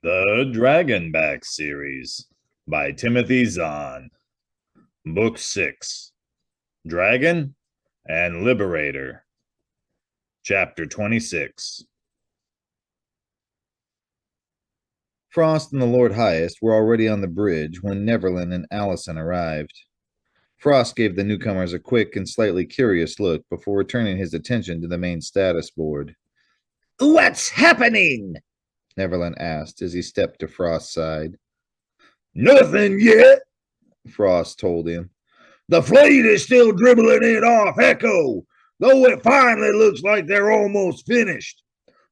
The Dragonback Series by Timothy Zahn. Book 6. Dragon and Liberator. Chapter 26. Frost and the Lord Highest were already on the bridge when Neverland and Allison arrived. Frost gave the newcomers a quick and slightly curious look before returning his attention to the main status board. "What's happening?" Neverland asked as he stepped to Frost's side. "Nothing yet," Frost told him. "The fleet is still dribbling it off Echo, though it finally looks like they're almost finished.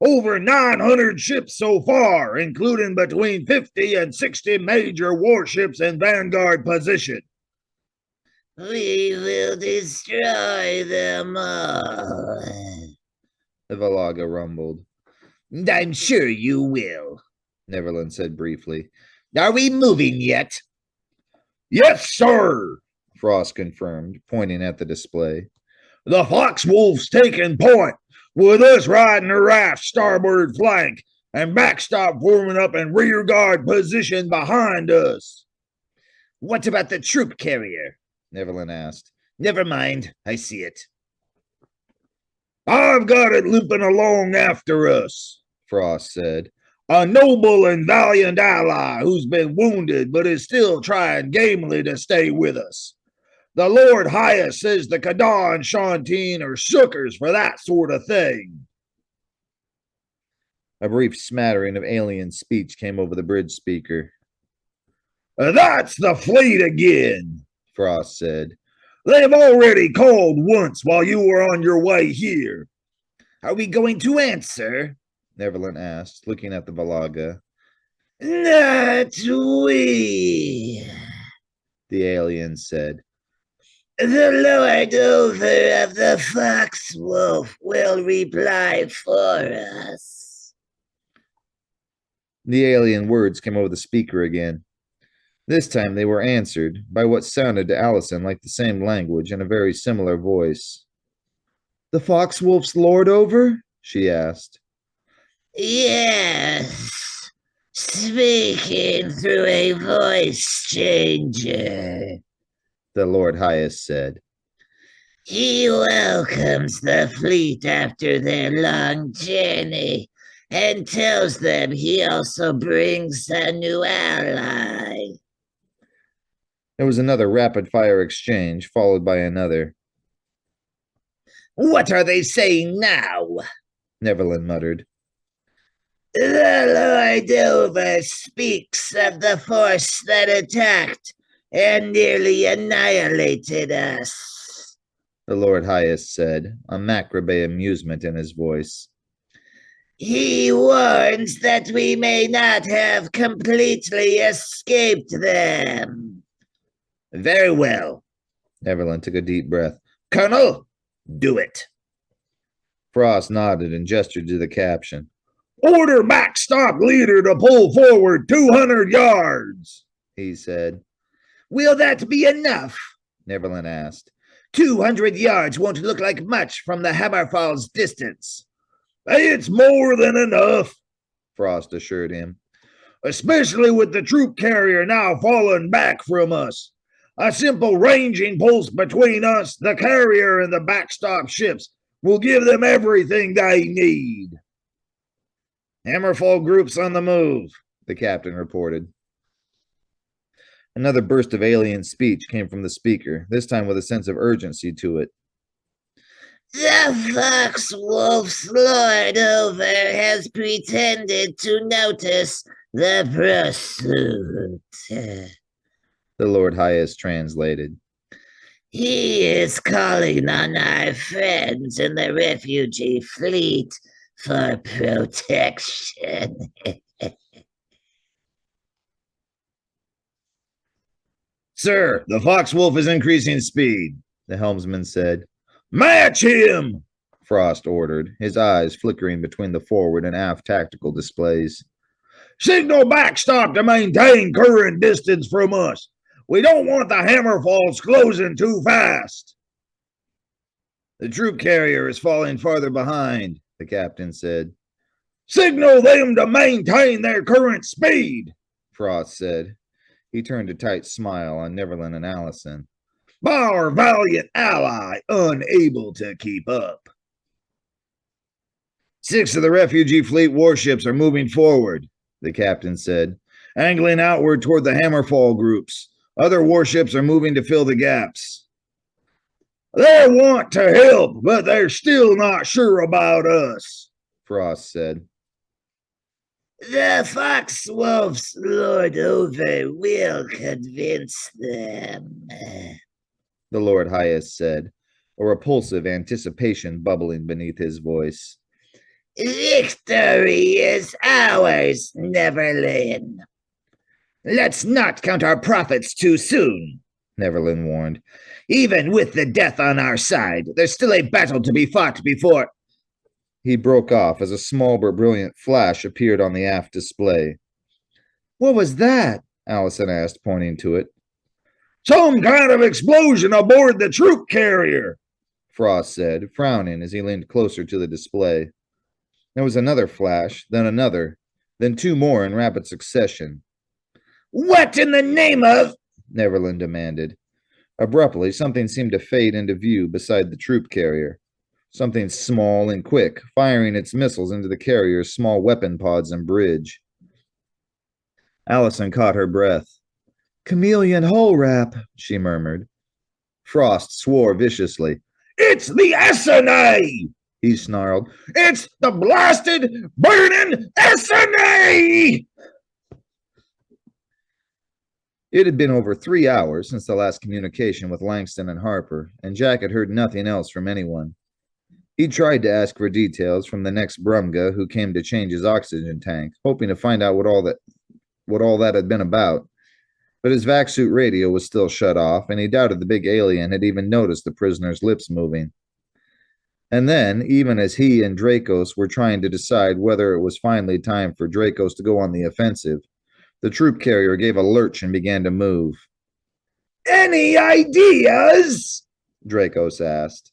Over 900 ships so far, including between 50 and 60 major warships in vanguard position. We will destroy them all," The Valaga rumbled. "I'm sure you will," Neverland said briefly. "Are we moving yet?" "Yes, sir," Frost confirmed, pointing at the display. "The Foxwolf's taking point, with us riding her aft starboard flank and backstop forming up in rear guard position behind us." "What about the troop carrier?" Neverland asked. "Never mind, I see it." "I've got it looping along after us," Frost said. "A noble and valiant ally who's been wounded but is still trying gamely to stay with us. The Lord Highest says the Kadar and Shantine are suckers for that sort of thing." A brief smattering of alien speech came over the bridge speaker. "That's the fleet again," Frost said. "They've already called once while you were on your way here." "Are we going to answer?" Neverland asked, looking at the Valaga. "Not we," The alien said. "The Lord Over of the Foxwolf will reply for us." The alien words came over the speaker again. This time they were answered by what sounded to Allison like the same language in a very similar voice. "The Foxwolf's Lord Over?" she asked. "Yes, speaking through a voice changer," the Lord Highest said. "He welcomes the fleet after their long journey and tells them he also brings a new ally." There was another rapid-fire exchange, followed by another. "What are they saying now?" Neverland muttered. "The Lord Over speaks of the force that attacked and nearly annihilated us," the Lord Highest said, a macabre amusement in his voice. "He warns that we may not have completely escaped them." "Very well." Neverland took a deep breath. "Colonel, do it." Frost nodded and gestured to the caption. "Order backstop leader to pull forward 200 yards, he said. "Will that be enough?" Neverland asked. 200 yards won't look like much from the Hammerfall's distance." "It's more than enough," Frost assured him. "Especially with the troop carrier now falling back from us. A simple ranging post between us, the carrier, and the backstop ships will give them everything they need." "Hammerfall groups on the move," the captain reported. Another burst of alien speech came from the speaker, this time with a sense of urgency to it. "The Foxwolf's Lord Over has pretended to notice the pursuit," the Lord Highest translated. "He is calling on our friends in the refugee fleet for protection." "Sir, the Foxwolf is increasing speed," the helmsman said. "Match him," Frost ordered, his eyes flickering between the forward and aft tactical displays. "Signal backstop to maintain current distance from us. We don't want the Hammerfalls closing too fast." "The troop carrier is falling farther behind," the captain said. Signal them to maintain their current speed, Frost said. He turned a tight smile on Neverland and Allison. Our valiant ally unable to keep up. 6 of the refugee fleet warships are moving forward, the captain said, angling outward toward the Hammerfall groups. Other warships are moving to fill the gaps. They want to help, but they're still not sure about us, Frost said. The Foxwolves lord over will convince them, the Lord Highest said, a repulsive anticipation bubbling beneath his voice. Victory is ours, Neverland. Let's not count our profits too soon, Neverland warned. Even with the death on our side, there's still a battle to be fought before. He broke off as a small but brilliant flash appeared on the aft display. What was that? Allison asked, pointing to it. Some kind of explosion aboard the troop carrier, Frost said, frowning as he leaned closer to the display. There was another flash, then another, then 2 more in rapid succession. What in the name of? Neverland demanded. Abruptly, something seemed to fade into view beside the troop carrier. Something small and quick, firing its missiles into the carrier's small weapon pods and bridge. Allison caught her breath. Chameleon hole wrap, she murmured. Frost swore viciously. It's the SNA! He snarled. It's the blasted, burning SNA! It had been over 3 hours since the last communication with Langston and Harper, and Jack had heard nothing else from anyone. He tried to ask for details from the next Brumga who came to change his oxygen tank, hoping to find out what all that had been about. But his vac suit radio was still shut off, and he doubted the big alien had even noticed the prisoner's lips moving. And then, even as he and Dracos were trying to decide whether it was finally time for Dracos to go on the offensive, the troop carrier gave a lurch and began to move. Any ideas? Dracos asked.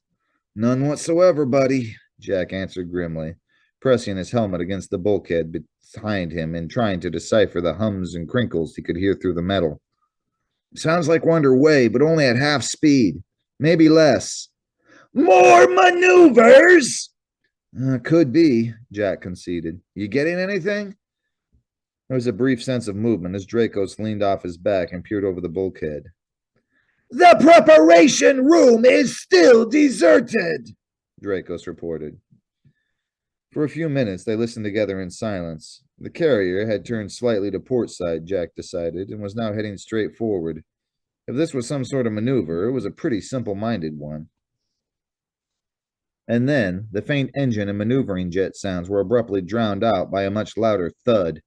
None whatsoever, buddy, Jack answered grimly, pressing his helmet against the bulkhead behind him and trying to decipher the hums and crinkles he could hear through the metal. Sounds like we're underway, but only at half speed. Maybe less. More maneuvers? Could be, Jack conceded. You getting anything? There was a brief sense of movement as Dracos leaned off his back and peered over the bulkhead. The preparation room is still deserted, Dracos reported. For a few minutes, they listened together in silence. The carrier had turned slightly to port side, Jack decided, and was now heading straight forward. If this was some sort of maneuver, it was a pretty simple-minded one. And then, the faint engine and maneuvering jet sounds were abruptly drowned out by a much louder thud.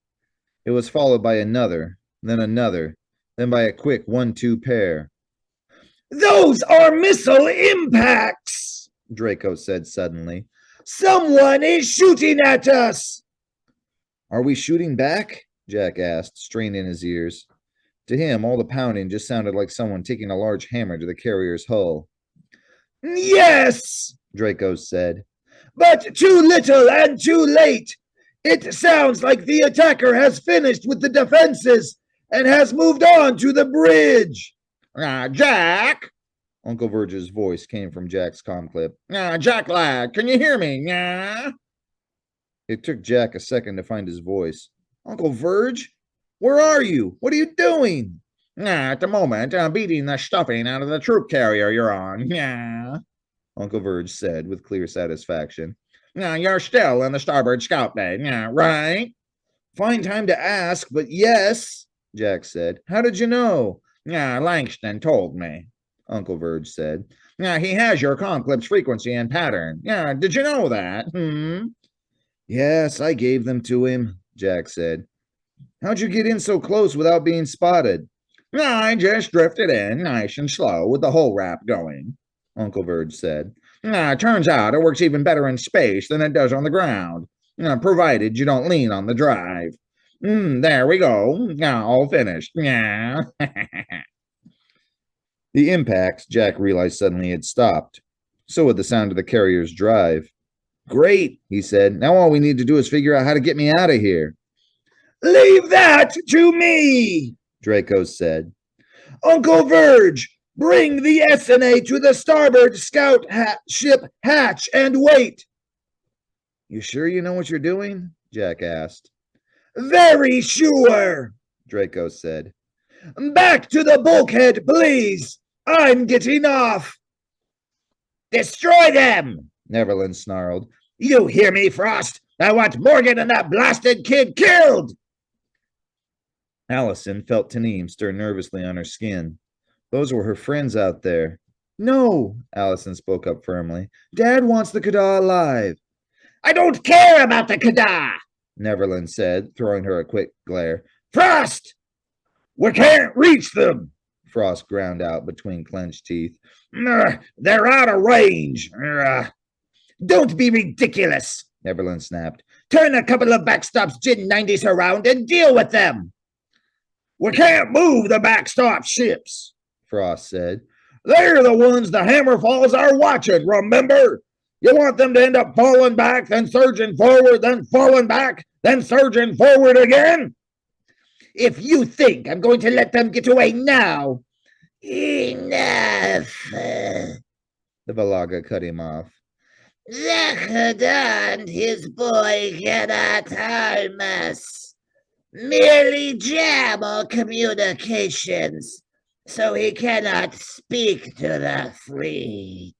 It was followed by another, then by a quick 1-2 pair. Those are missile impacts, Draco said suddenly. Someone is shooting at us. Are we shooting back? Jack asked, straining his ears. To him, all the pounding just sounded like someone taking a large hammer to the carrier's hull. Yes, Draco said. But too little and too late. It sounds like the attacker has finished with the defenses and has moved on to the bridge. Jack! Uncle Verge's voice came from Jack's comm clip. Jack lad, can you hear me? It took Jack a second to find his voice. Uncle Verge? Where are you? What are you doing? At the moment, beating the stuffing out of the troop carrier you're on. Uncle Verge said with clear satisfaction. You're still in the starboard scout bay, right? Fine time to ask, but yes, Jack said. How did you know? Langston told me, Uncle Verge said. He has your comm clip's frequency and pattern. Did you know that? Yes, I gave them to him, Jack said. How'd you get in so close without being spotted? I just drifted in, nice and slow, with the whole wrap going, Uncle Verge said. Turns out it works even better in space than it does on the ground, provided you don't lean on the drive. There we go. All finished. The impacts, Jack realized suddenly, had stopped. So had the sound of the carrier's drive. Great, he said. Now all we need to do is figure out how to get me out of here. Leave that to me, Draco said. Uncle Verge. Bring the SNA to the starboard scout ship hatch and wait. You sure you know what you're doing? Jack asked. Very sure, Draco said. Back to the bulkhead, please. I'm getting off. Destroy them, Neverland snarled. You hear me, Frost? I want Morgan and that blasted kid killed. Allison felt Taneem stir nervously on her skin. Those were her friends out there. No, Allison spoke up firmly. Dad wants the Kada alive. I don't care about the Kada, Neverland said, throwing her a quick glare. Frost! We can't reach them, Frost ground out between clenched teeth. They're out of range. Don't be ridiculous, Neverland snapped. Turn a couple of backstops Gin 90s around and deal with them. We can't move the backstop ships, Frost said. They're the ones the Hammerfalls are watching, remember? You want them to end up falling back, then surging forward, then falling back, then surging forward again? If you think I'm going to let them get away now, enough. The Valaga cut him off. The Kada and his boy cannot harm us. Merely jam all communications, so he cannot speak to the fleet.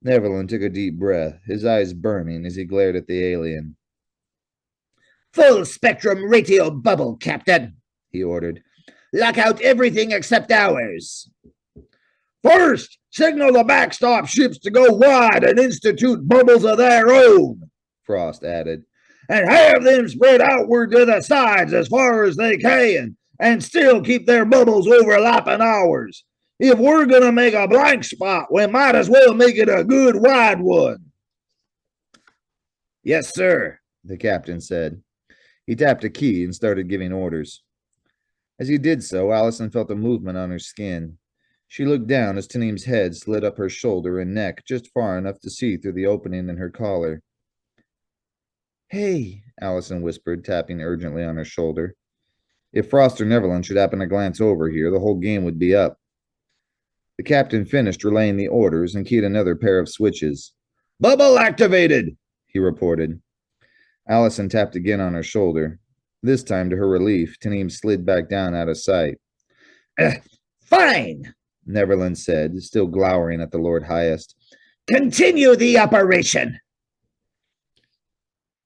Neverland took a deep breath, his eyes burning as he glared at the alien. Full spectrum radio bubble, Captain, he ordered. Lock out everything except ours. First, signal the backstop ships to go wide and institute bubbles of their own, Frost added. And have them spread outward to the sides as far as they can, and still keep their bubbles overlapping ours. If we're going to make a blank spot, we might as well make it a good wide one. Yes, sir, the captain said. He tapped a key and started giving orders. As he did so, Allison felt a movement on her skin. She looked down as Taneem's head slid up her shoulder and neck just far enough to see through the opening in her collar. Hey, Allison whispered, tapping urgently on her shoulder. If Frost or Neverland should happen to glance over here, the whole game would be up. The captain finished relaying the orders and keyed another pair of switches. Bubble activated, he reported. Allison tapped again on her shoulder. This time, to her relief, Taneem slid back down out of sight. Fine, Neverland said, still glowering at the Lord Highest. Continue the operation.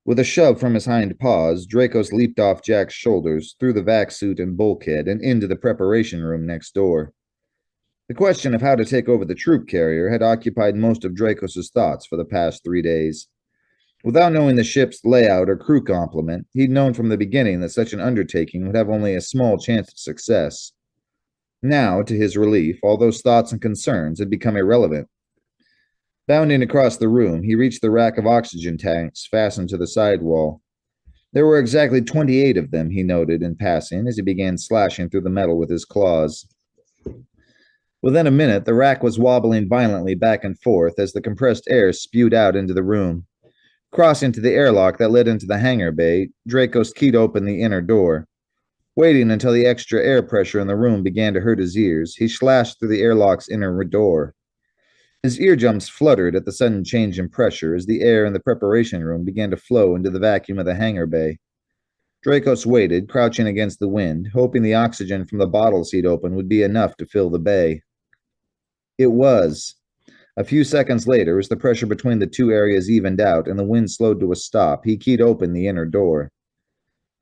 With a shove from his hind paws, Dracos leaped off Jack's shoulders, through the vac suit and bulkhead, and into the preparation room next door. The question of how to take over the troop carrier had occupied most of Dracos' thoughts for the past 3 days. Without knowing the ship's layout or crew complement, he'd known from the beginning that such an undertaking would have only a small chance of success. Now, to his relief, all those thoughts and concerns had become irrelevant. Bounding across the room, he reached the rack of oxygen tanks fastened to the side wall. There were exactly 28 of them, he noted in passing as he began slashing through the metal with his claws. Within a minute, the rack was wobbling violently back and forth as the compressed air spewed out into the room. Crossing to the airlock that led into the hangar bay, Dracos keyed open the inner door. Waiting until the extra air pressure in the room began to hurt his ears, he slashed through the airlock's inner door. His eardrums fluttered at the sudden change in pressure as the air in the preparation room began to flow into the vacuum of the hangar bay. Dracos waited, crouching against the wind, hoping the oxygen from the bottles he'd opened would be enough to fill the bay. It was. A few seconds later, as the pressure between the two areas evened out and the wind slowed to a stop, he keyed open the inner door.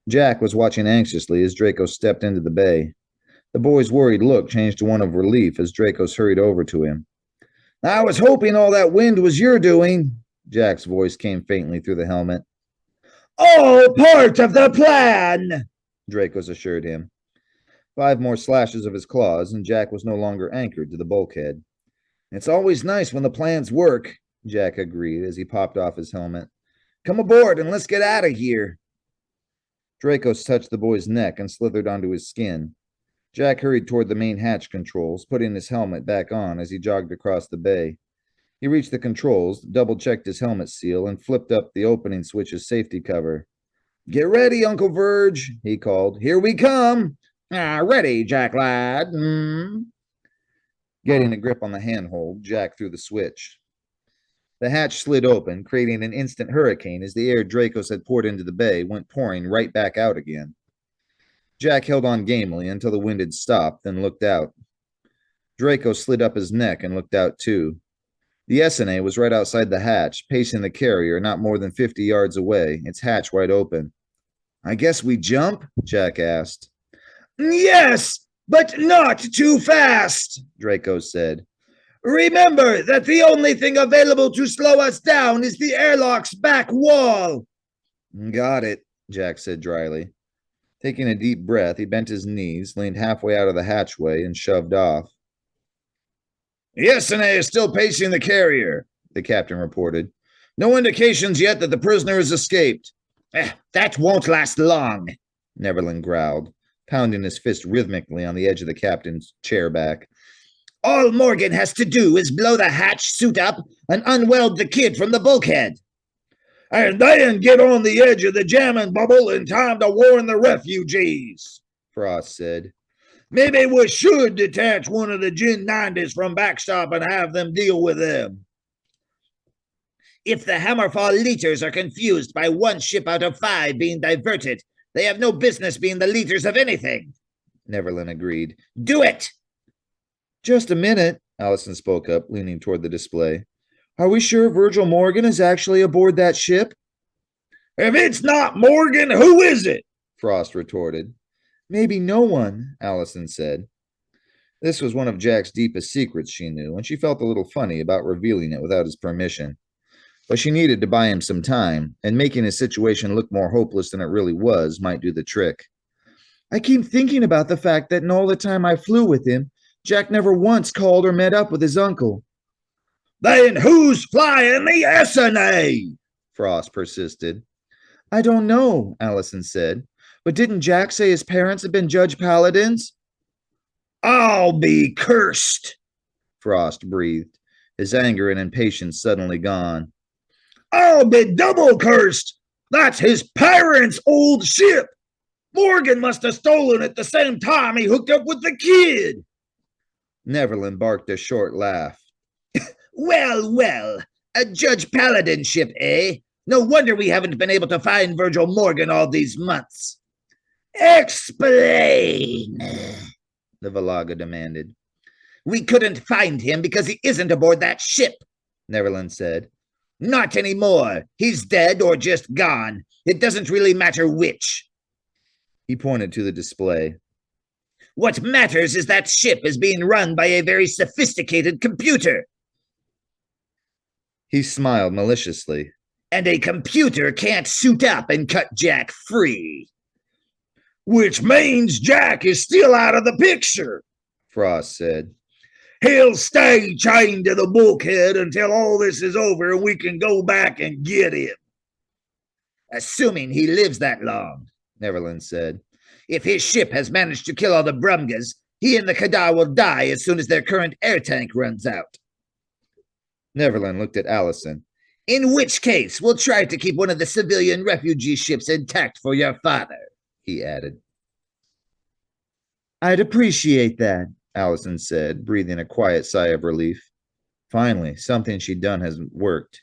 Jack was watching anxiously as Dracos stepped into the bay. The boy's worried look changed to one of relief as Dracos hurried over to him. I was hoping all that wind was your doing, Jack's voice came faintly through the helmet. All part of the plan, Dracos assured him. 5 more slashes of his claws, and Jack was no longer anchored to the bulkhead. It's always nice when the plans work, Jack agreed as he popped off his helmet. Come aboard and let's get out of here. Dracos touched the boy's neck and slithered onto his skin. Jack hurried toward the main hatch controls, putting his helmet back on as he jogged across the bay. He reached the controls, double-checked his helmet seal, and flipped up the opening switch's safety cover. "Get ready, Uncle Verge," he called. "Here we come." "Ready, Jack lad." Getting a grip on the handhold, Jack threw the switch. The hatch slid open, creating an instant hurricane as the air Dracos had poured into the bay went pouring right back out again. Jack held on gamely until the wind had stopped, then looked out. Draco slid up his neck and looked out too. The SNA was right outside the hatch, pacing the carrier not more than 50 yards away, its hatch wide open. "I guess we jump?" Jack asked. "Yes, but not too fast," Draco said. "Remember that the only thing available to slow us down is the airlock's back wall." "Got it," Jack said dryly. Taking a deep breath, he bent his knees, leaned halfway out of the hatchway, and shoved off. "The SNA is still pacing the carrier," the captain reported. "No indications yet that the prisoner has escaped." "That won't last long," Neverland growled, pounding his fist rhythmically on the edge of the captain's chair back. "All Morgan has to do is blow the hatch suit up and unweld the kid from the bulkhead." "And then get on the edge of the jamming bubble in time to warn the refugees," Frost said. "Maybe we should detach one of the Gin 90s from backstop and have them deal with them." "If the Hammerfall leaders are confused by one ship out of 5 being diverted, they have no business being the leaders of anything," Neverland agreed. "Do it!" "Just a minute," Allison spoke up, leaning toward the display. "Are we sure Virgil Morgan is actually aboard that ship?" "If it's not Morgan, who is it?" Frost retorted. "Maybe no one," Allison said. This was one of Jack's deepest secrets, she knew, and she felt a little funny about revealing it without his permission. But she needed to buy him some time, and making his situation look more hopeless than it really was might do the trick. "I keep thinking about the fact that in all the time I flew with him, Jack never once called or met up with his uncle." "Then who's flying the SNA?" Frost persisted. "I don't know," Allison said. "But didn't Jack say his parents had been Judge Paladins?" "I'll be cursed," Frost breathed, his anger and impatience suddenly gone. "I'll be double cursed. That's his parents' old ship. Morgan must have stolen it the same time he hooked up with the kid." Neverland barked a short laugh. Well, a Judge Paladin ship, eh? No wonder we haven't been able to find Virgil Morgan all these months." "Explain," the Valaga demanded. "We couldn't find him because he isn't aboard that ship," Neverland said. "Not anymore. He's dead or just gone. It doesn't really matter which." He pointed to the display. "What matters is that ship is being run by a very sophisticated computer." He smiled maliciously. "And a computer can't suit up and cut Jack free." "Which means Jack is still out of the picture," Frost said. "He'll stay chained to the bulkhead until all this is over and we can go back and get him." "Assuming he lives that long," Neverland said. "If his ship has managed to kill all the Brumgas, he and the Kadar will die as soon as their current air tank runs out." Neverland looked at Allison. "In which case, we'll try to keep one of the civilian refugee ships intact for your father," he added. "I'd appreciate that," Allison said, breathing a quiet sigh of relief. Finally, something she'd done has worked.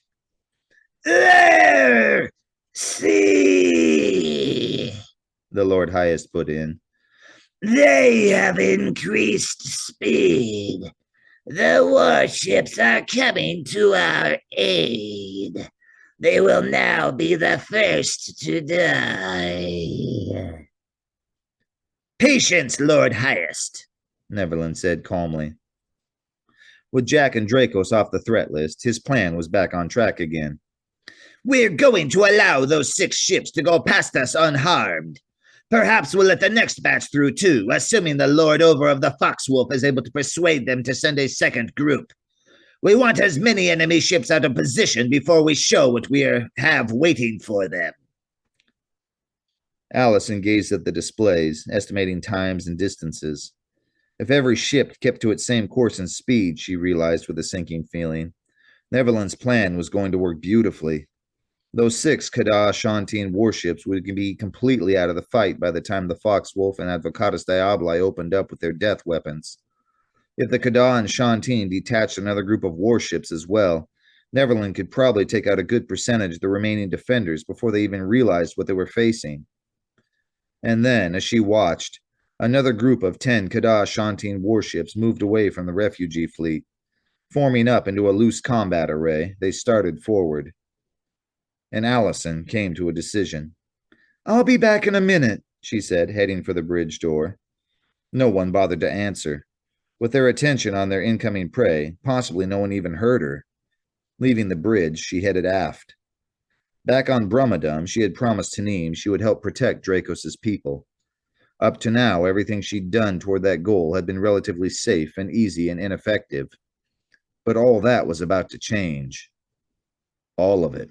"There! See!" the Lord Highest put in. "They have increased speed. The warships are coming to our aid. They will now be the first to die." "Patience, Lord Highest," Neverland said calmly. With Jack and Dracos off the threat list, his plan was back on track again. "We're going to allow those 6 ships to go past us unharmed. Perhaps we'll let the next batch through too, assuming the Lord Over of the Foxwolf is able to persuade them to send a second group. We want as many enemy ships out of position before we show what we have waiting for them." Allison gazed at the displays, estimating times and distances. If every ship kept to its same course and speed, she realized with a sinking feeling, Neverland's plan was going to work beautifully. Those 6 Kada Shantine warships would be completely out of the fight by the time the Foxwolf and Advocatus Diaboli opened up with their death weapons. If the Kada and Shantine detached another group of warships as well, Neverland could probably take out a good percentage of the remaining defenders before they even realized what they were facing. And then, as she watched, another group of 10 Kada Shantine warships moved away from the refugee fleet. Forming up into a loose combat array, they started forward. And Allison came to a decision. "I'll be back in a minute," she said, heading for the bridge door. No one bothered to answer. With their attention on their incoming prey, possibly no one even heard her. Leaving the bridge, she headed aft. Back on Brumadum, she had promised Tanim she would help protect Dracos' people. Up to now, everything she'd done toward that goal had been relatively safe and easy and ineffective. But all that was about to change. All of it.